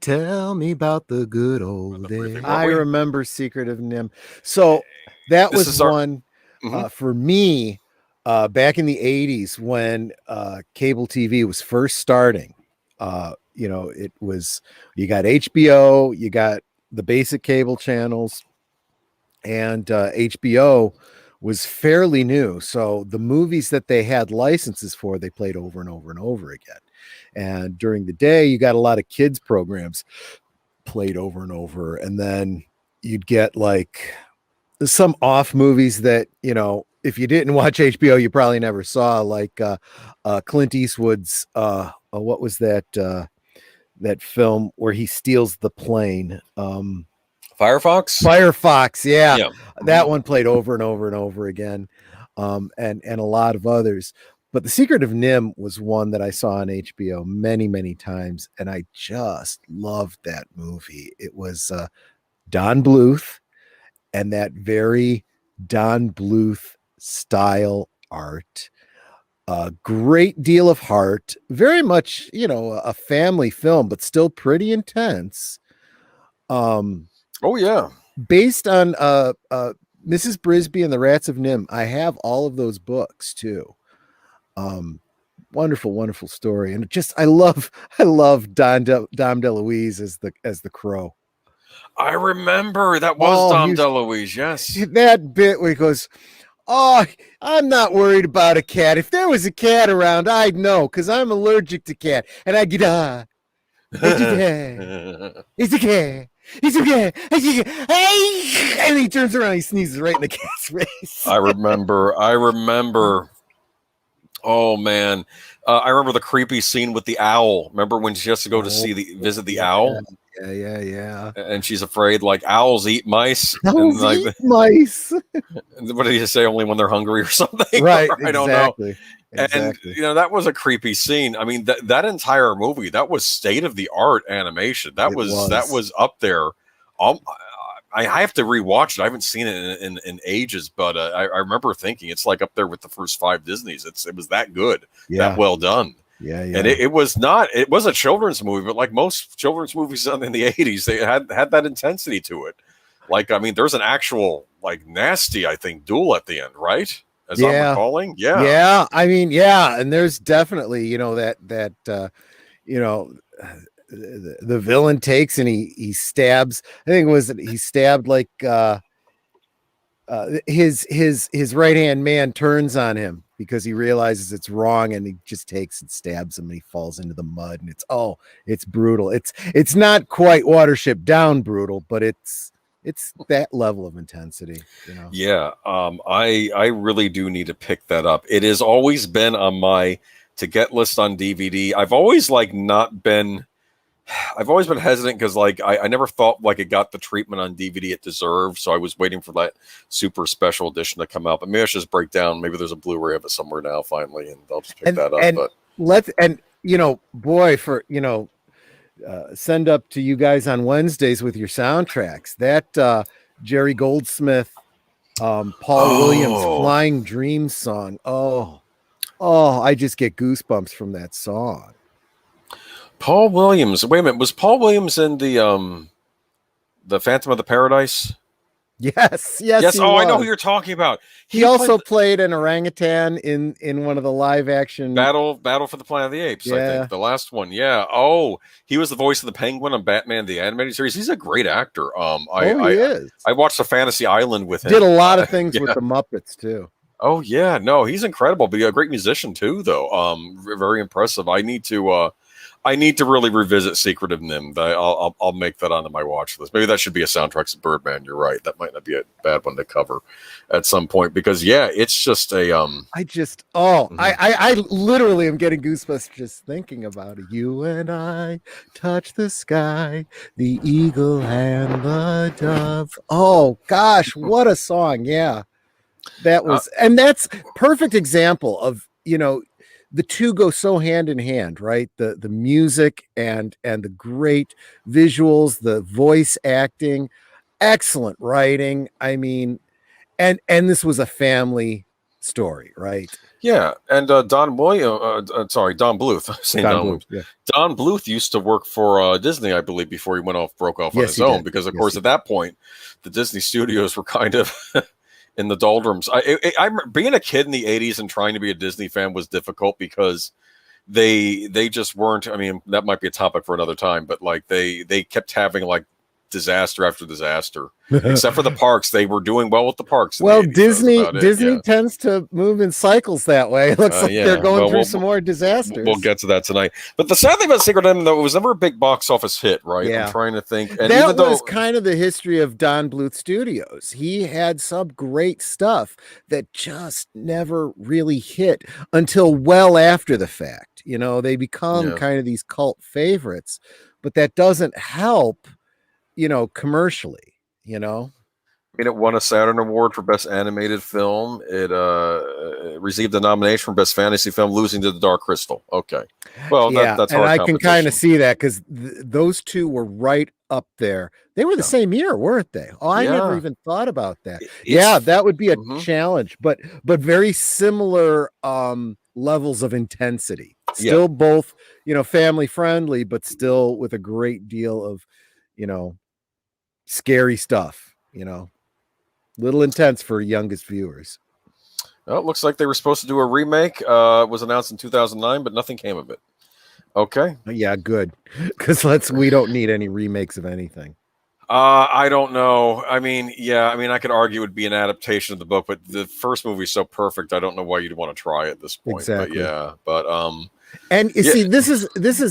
Tell me about the good old days. I remember Secret of Nimh. So that This was is our- one for me back in the 80s when cable TV was first starting. It was, you got HBO, you got the basic cable channels, and HBO was fairly new. So the movies that they had licenses for, they played over and over and over again. And during the day, you got a lot of kids programs played over and over. And then you'd get like some off movies that, if you didn't watch HBO, you probably never saw, like Clint Eastwood's, what was that film where he steals the plane? Firefox, yeah. That one played over and over and over again, and a lot of others. But The Secret of Nim was one that I saw on HBO many, many times, and I just loved that movie. It was Don Bluth, and that very Don Bluth style art. A great deal of heart, very much, a family film, but still pretty intense. Oh yeah. Based on Mrs. Brisby and the Rats of Nim. I have all of those books too. Wonderful, wonderful story. And I love Dom DeLuise as the crow. I remember that was Dom DeLuise. Yes. That bit where he goes, "Oh, I'm not worried about a cat. If there was a cat around, I'd know, because I'm allergic to cat." And I'd get, it's a cat. It's a cat. He's okay. Hey, and he turns around, he sneezes right in the cat's face. I remember. Oh man, I remember the creepy scene with the owl. Remember when she has to go to visit the owl? Yeah. And she's afraid, like, owls eat mice. Owls eat mice. What did he say? Only when they're hungry or something? Right. I don't know. Exactly. And that was a creepy scene. I mean, that entire movie, that was state of the art animation. That was up there. I have to rewatch it. I haven't seen it in ages, but I remember thinking it's like up there with the first 5 Disneys. It was that good, that well done. Yeah. And it was a children's movie, but like most children's movies in the 80s, they had that intensity to it. Like, I mean, there's an actual, like, nasty, I think, duel at the end, right? As I'm recalling. Yeah. I mean, yeah. And there's definitely, that the villain takes and he stabs. I think he stabbed like his right hand man turns on him because he realizes it's wrong, and he just takes and stabs him, and he falls into the mud, and it's brutal. It's not quite Watership Down brutal, but it's that level of intensity. Yeah. I really do need to pick that up. It has always been on my to get list on DVD. I've always been hesitant because, like, I never thought like it got the treatment on DVD it deserved. So I was waiting for that super special edition to come out. But maybe I should just break down. Maybe there's a Blu-ray of it somewhere now, finally, and I'll just pick that up. Send up to you guys on Wednesdays with your soundtracks. That Jerry Goldsmith, Paul Williams Flying Dreams song. Oh, I just get goosebumps from that song. Paul Williams. Wait a minute. Was Paul Williams in the Phantom of the Paradise? Yes. I know who you're talking about. He also played an orangutan in one of the live action Battle for the Planet of the Apes. I think the last one. Yeah. Oh, he was the voice of the Penguin on Batman the Animated Series. He's a great actor. He is. I watched the Fantasy Island with him. Did a lot of things with the Muppets too. Oh yeah, no, he's incredible. But a great musician too, though. Very impressive. I need to really revisit Secret of Nimh. I'll make that onto my watch list. Maybe that should be a soundtrack to Birdman. You're right. That might not be a bad one to cover at some point because it's just a I literally am getting goosebumps just thinking about it. You and I touch the sky, the eagle and the dove. Oh gosh, what a song! Yeah, that was, and that's perfect example of the two go so hand in hand, right? The music and the great visuals, the voice acting, excellent writing. I mean, and this was a family story, right? Yeah, and Don Don Bluth. I'm saying Don Don Bluth. Bluth. Yeah. Don Bluth used to work for Disney, I believe, before he broke off on Yes, his he own. did. Because, of Yes, course, he at did. that point, the Disney studios were kind of in the doldrums. Being a kid in the '80s and trying to be a Disney fan was difficult because they just weren't. I mean, that might be a topic for another time, but like they kept having like disaster after disaster. Except for the parks, they were doing well with the parks in the Well, '80s. That was about it. Disney Yeah. tends to move in cycles that way. It looks like they're Yeah, going well, through some more we'll disasters. get to that tonight. But the sad thing about Secret of Nimh, though, it was never a big box office hit, right? I'm Yeah. trying to think, and That even was though, kind of the history of Don Bluth Studios. He had some great stuff that just never really hit until well after the fact. You know, they become yeah, kind of these cult favorites, but that doesn't help, you know, commercially, you know? I mean, it won a Saturn Award for Best Animated Film. It received a nomination for Best Fantasy Film, losing to The Dark Crystal. Okay, well, Yeah, that's and hard I can kind of competition. see that because those two were right up there. They were the Yeah, same year, weren't they? Oh, I never yeah. even thought about that. Yeah, It's that would be a mhm. challenge, but very similar levels of intensity. Yeah. Still both, you know, family friendly, but still with a great deal of, you know, scary stuff, you know. Little intense for youngest viewers. Well, it looks like they were supposed to do a remake. It was announced in 2009, but nothing came of it. Okay. Yeah, good. Because we don't need any remakes of anything. I don't know. I mean, yeah, I mean, I could argue it would be an adaptation of the book, but the first movie is so perfect. I don't know why you'd want to try at this point. But Exactly. yeah, but And you yeah, see, this is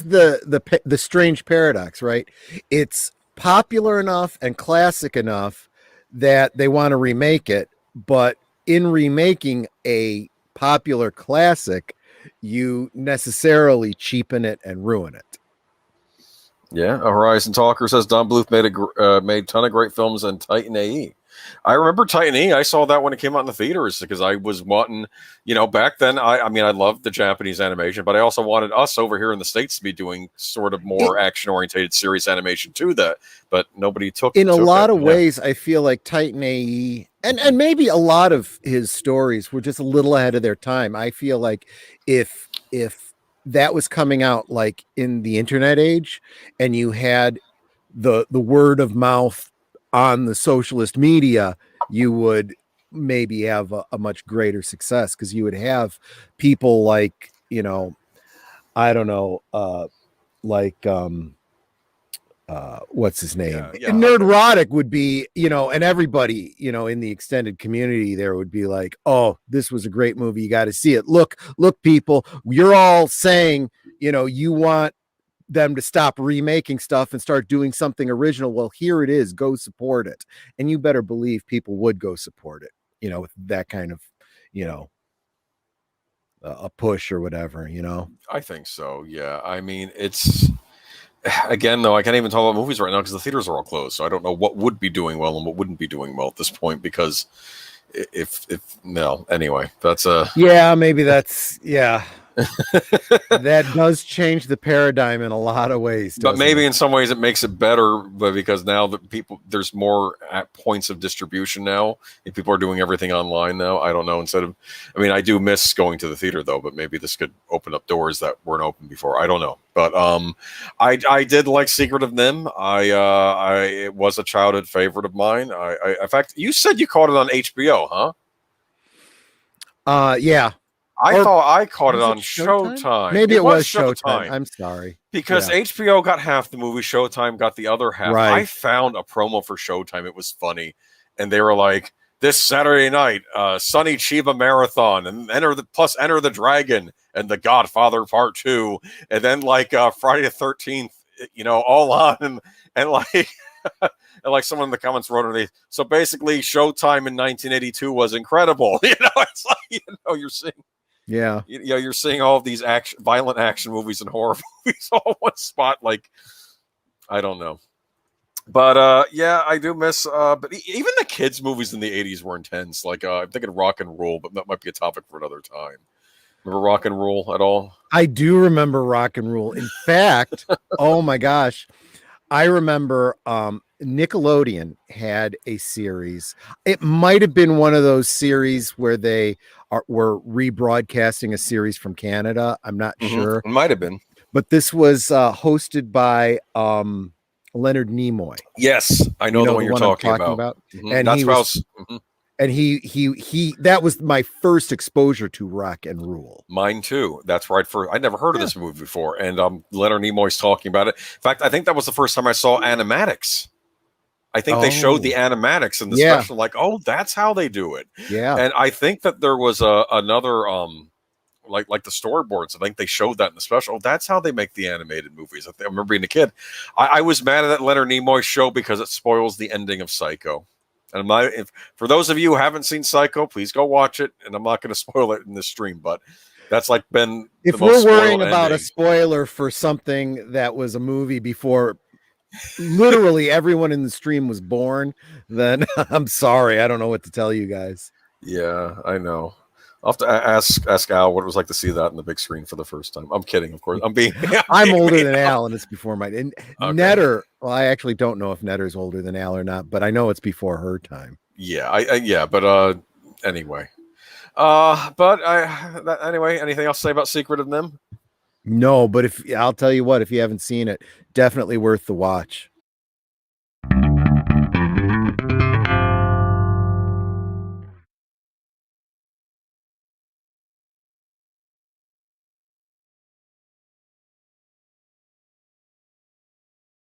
the strange paradox, right? It's popular enough and classic enough that they want to remake it, but in remaking a popular classic, you necessarily cheapen it and ruin it. yeah. A Horizon Talker says Don Bluth made a ton of great films and Titan AE. I remember Titan E. I saw that when it came out in the theaters because I was wanting, back then. I mean, I loved the Japanese animation, but I also wanted us over here in the States to be doing sort of It, more action oriented series animation to that. But nobody in a took lot it. of Yeah, ways, I feel like Titan AE and maybe a lot of his stories were just a little ahead of their time. I feel like if that was coming out like in the internet age and you had the word of mouth on the socialist media, you would maybe have a much greater success because you would have people like, you know, I don't know, like what's his name, yeah, yeah. Okay. Nerdrotic would be, you know, and everybody, you know, in the extended community there would be like, oh, this was a great movie, you got to see it. Look people, you're all saying, you know, you want them to stop remaking stuff and start doing something original. Well, here it is, go support it. And you better believe people would go support it, you know, with that kind of, you know, a push or whatever, you know. I think so. Yeah. I mean, it's again though. I can't even talk about movies right now because the theaters are all closed. So I don't know what would be doing well and what wouldn't be doing well at this point because if no. Anyway, that's a Yeah, maybe that's, yeah, that does change the paradigm in a lot of ways, but doesn't maybe it? in some ways it makes it better, but because now that there's more at points of distribution now, if people are doing everything online now. I don't know. I mean, I do miss going to the theater though, but maybe this could open up doors that weren't open before. I don't know, but I did like Secret of Nim. It was a childhood favorite of mine. In fact, you said you caught it on HBO, huh? Yeah. I Or thought I caught it was it on Showtime? Showtime. Maybe It it was was Showtime. Showtime. I'm sorry. Because Yeah. HBO got half the movie, Showtime got the other half. I Right. found a promo for Showtime. It was funny, and they were like, "This Saturday night, Sunny Chiba Marathon, and enter the Dragon and the Godfather Part 2, and then like Friday the 13th, all on and like." And like someone in the comments wrote underneath, so basically, Showtime in 1982 was incredible. It's like you're seeing Yeah. you're seeing all of these violent action movies and horror movies all in one spot. Like, I don't know, but yeah, I do miss. But even the kids' movies in the '80s were intense. Like, I'm thinking Rock and Roll, but that might be a topic for another time. Remember Rock and Roll at all? I do remember Rock and Roll. In fact, oh my gosh, I remember Nickelodeon had a series. It might have been one of those series where were rebroadcasting a series from Canada. I'm not sure. It might have been. But this was hosted by Leonard Nimoy. Yes, I know the one you're talking about. And That's he what I was, was. and he that was my first exposure to rock and roll. Mine too. That's right. I'd never heard of this movie before, and Leonard Nimoy's talking about it. In fact, I think that was the first time I saw animatics. I think they showed the animatics in the special, like, oh, that's how they do it. Yeah. And I think that there was another like the storyboards. I think they showed that in the special. That's how they make the animated movies. I remember being a kid. I was mad at that Leonard Nimoy show because it spoils the ending of Psycho. And for those of you who haven't seen Psycho, please go watch it. And I'm not going to spoil it in this stream, but that's like been if we're worrying about a spoiler for something that was a movie before literally everyone in the stream was born, then I'm sorry. I don't know what to tell you guys. Yeah, I know. I'll have to ask Al what it was like to see that in the big screen for the first time. I'm kidding, of course. I'm older than Al, and it's before my and okay. Netter. Well, I actually don't know if Netter's older than Al or not, but I know it's before her time. Yeah, anyway. Anyway, anything else to say about Secret of Nim? No, but I'll tell you what, if you haven't seen it, definitely worth the watch.